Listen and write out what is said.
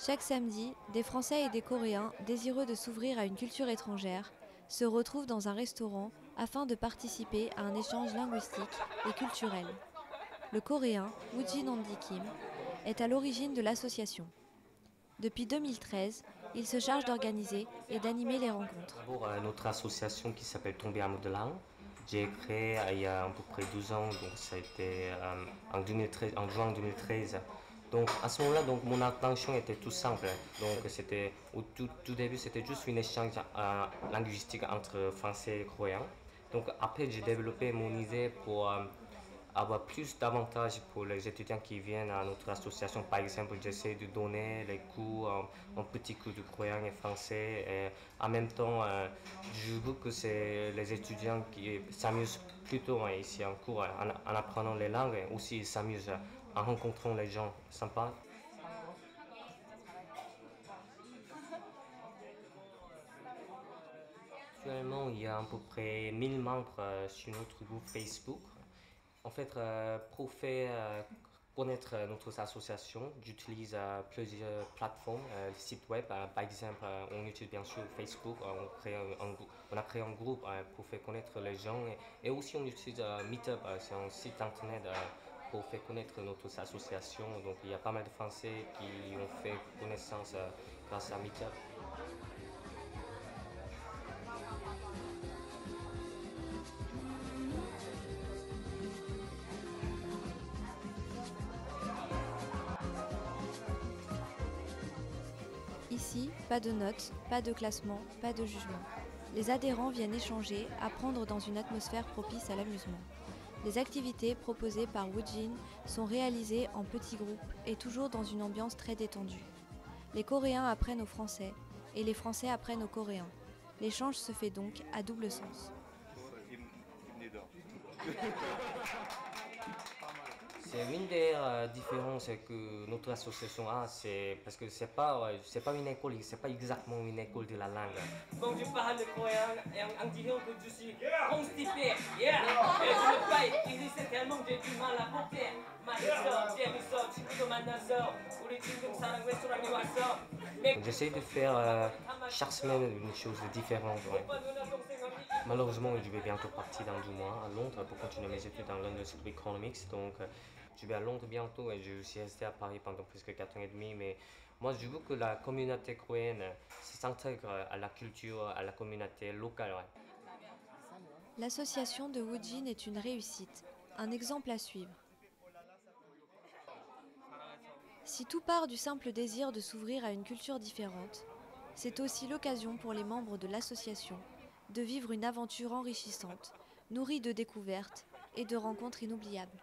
Chaque samedi, des Français et des Coréens, désireux de s'ouvrir à une culture étrangère, se retrouvent dans un restaurant afin de participer à un échange linguistique et culturel. Le Coréen, Woojin Andi Kim, est à l'origine de l'association. Depuis 2013, il se charge d'organiser et d'animer les rencontres. D'abord, notre association qui s'appelle Tomber Amour de langue. J'ai créé il y a à peu près 12 ans, donc ça a été en 2013, en juin 2013. Donc à ce moment-là, donc mon intention était tout simple. Donc c'était au tout début, c'était juste une échange linguistique entre français et coréen. Donc après, j'ai développé mon idée pour avoir plus d'avantages pour les étudiants qui viennent à notre association. Par exemple, j'essaie de donner les cours, un petit cours de coréen et français. Et en même temps, je veux que c'est les étudiants qui s'amusent plutôt ici en cours, en apprenant les langues. Et aussi, ils s'amusent en rencontrant les gens sympas. Actuellement, il y a à peu près 1000 membres sur notre groupe Facebook. En fait, pour faire connaître notre association, j'utilise plusieurs plateformes, sites web. Par exemple, on utilise bien sûr Facebook. On a créé un groupe pour faire connaître les gens. Et aussi, on utilise Meetup, c'est un site internet pour faire connaître notre association. Donc, il y a pas mal de Français qui ont fait connaissance grâce à Meetup. Ici, pas de notes, pas de classement, pas de jugement. Les adhérents viennent échanger, apprendre dans une atmosphère propice à l'amusement. Les activités proposées par Woojin sont réalisées en petits groupes et toujours dans une ambiance très détendue. Les Coréens apprennent aux Français et les Français apprennent aux Coréens. L'échange se fait donc à double sens. C'est une des différences que notre association a, c'est parce que c'est pas une école, c'est pas exactement une école de la langue. Donc je parle le coréen en disant que je suis constipé, yeah. Et je ne pas utiliser tellement que j'ai du mal à porter. J'essaie de faire chaque semaine une chose différente. Ouais. Malheureusement, je vais bientôt partir dans 2 mois à Londres pour continuer mes études dans London School of Economics. Donc, je vais à Londres bientôt et je suis resté à Paris pendant presque 4 ans et demi. Mais moi, je veux que la communauté coréenne s'intègre à la culture, à la communauté locale. Ouais. L'association de Woojin est une réussite, un exemple à suivre. Si tout part du simple désir de s'ouvrir à une culture différente, c'est aussi l'occasion pour les membres de l'association de vivre une aventure enrichissante, nourrie de découvertes et de rencontres inoubliables.